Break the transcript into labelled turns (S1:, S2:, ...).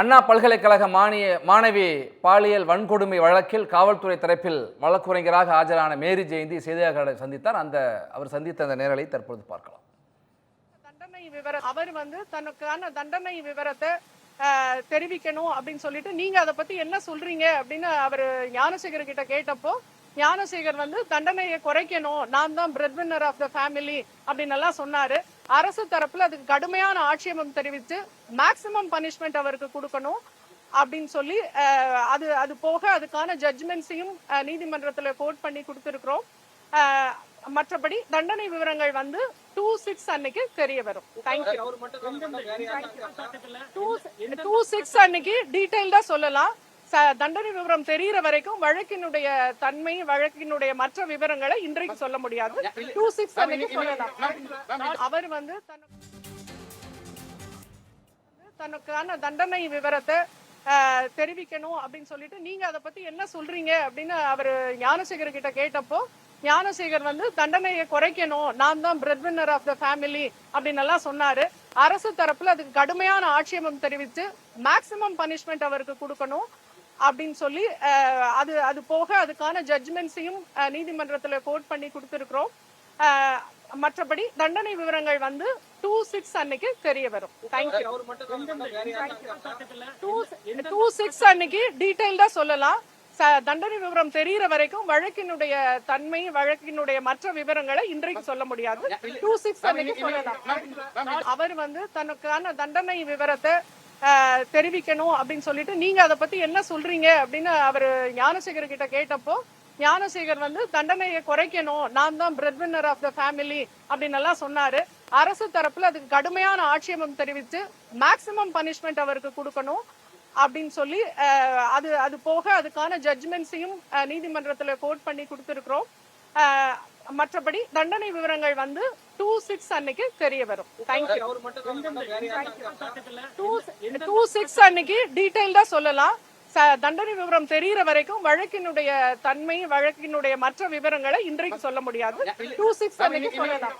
S1: அண்ணா பல்கலைக்கழக மாணவி பாலியல் வன்கொடுமை வழக்கில் காவல்துறை தரப்பில் வழக்குரைஞராக ஆஜரான மேரி ஜெயந்தி செய்தியாளர்களை சந்தித்தார். அவர் சந்தித்த அந்த நேரலை தற்பொழுது பார்க்கலாம்.
S2: தண்டனை விவரம் அவர் தனக்கான தண்டனை விவரத்தை தெரிவிக்கணும் அப்படின்னு சொல்லிட்டு நீங்க அதை பத்தி என்ன சொல்றீங்க அப்படின்னு அவர் ஞானசேகர் கிட்ட கேட்டப்போ ஞானசேகர் தண்டனையை குறைக்கணும், நான் தான் bread winner of the family அப்படின்னு எல்லாம் சொன்னாரு. அரசு தரப்புல அதுக்கு கடுமையான ஆட்சேபம் தெரிவித்து மேக்சிமம் பனிஷ்மெண்ட் அவருக்கு கொடுக்கணும் அப்படின்னு சொல்லி அது போக அதுக்கான ஜட்ஜ்மெண்ட்ஸையும் நீதிமன்றத்துல கோட் பண்ணி கொடுத்துருக்கிறோம். மற்றபடி தண்டனை விவரங்கள் 2/6 அன்னைக்கு தெரிய வரும். தேங்க்யூ. 2/6 அன்னைக்கு டீடைல்டா சொல்லலாம். தண்டனை விவரம் தெரிகிற வரைக்கும் வழக்கினுடைய தன்மை, வழக்கினுடைய மற்ற விவரங்களை இன்றைக்கு சொல்ல முடியாது. 2/6 அன்னைக்கு சொல்லலாம். அவர் தனக்கான தண்டனை விவரத்தை தெரிவிக்கணும் அப்படின்னு சொல்லிட்டு நீங்க அதை பத்தி என்ன சொல்றீங்க அப்படின்னு அவர் ஞானசேகர் கிட்ட கேட்டப்போ ஞானசேகர் தண்டனையை குறைக்கணும், நான் தான் bread winner of the family அப்படின்னு எல்லாம் சொன்னாரு. அரசு தரப்புல அதுக்கு கடுமையான ஆட்சேபம் தெரிவித்து மேக்சிமம் பனிஷ்மெண்ட் அவருக்கு கொடுக்கணும் அப்படின்னு சொல்லி அது போக அதுக்கான ஜட்ஜ்மெண்ட்ஸையும் நீதிமன்றத்துல கோட் பண்ணி கொடுத்துருக்கிறோம். மற்றபடி தண்டனை விவரங்கள் 2/6 அன்னைக்கு தெரிய வரும். தேங்க்யூ. 2/6 அன்னைக்கு டீடைல்டா சொல்லலாம். தண்டனை விவரம் தெரிகிற வரைக்கும் வழக்கினுடைய தன்மை, வழக்கினுடைய மற்ற விவரங்களை இன்றைக்கு சொல்ல முடியாது. 2/6 அன்னைக்கு சொல்லலாம். அவர் தனக்கான தண்டனை விவரத்தை தெரிவிக்கணும் அப்படின்னு சொல்லிட்டு நீங்க அதை பத்தி என்ன சொல்றீங்க அப்படின்னு அவர் ஞானசேகர் கிட்ட கேட்டப்போ ஞானசேகர் தண்டனையை குறைக்கணும், நான் தான் bread winner of the family அப்படின்னு எல்லாம் சொன்னாரு. அரசு தரப்புல அதுக்கு கடுமையான ஆட்சேபம் தெரிவித்து மேக்சிமம் பனிஷ்மெண்ட் அவருக்கு கொடுக்கணும் அப்படின்னு சொல்லி அது போக அதுக்கான ஜட்ஜ்மெண்ட்ஸையும் நீதிமன்றத்துல கோட் பண்ணி கொடுத்துருக்கிறோம். மற்றபடி தண்டனை விவரங்கள் 2/6 அன்னைக்கு தெரிய வரும். தேங்க்யூ. 2/6 அன்னைக்கு டீடைல்டா சொல்லலாம். தண்டனை விவரம் தெரிகிற வரைக்கும் வழக்கினுடைய தன்மை, வழக்கினுடைய மற்ற விவரங்களை இன்றைக்கு சொல்ல முடியாது. 2/6 அன்னைக்கு சொல்லலாம்.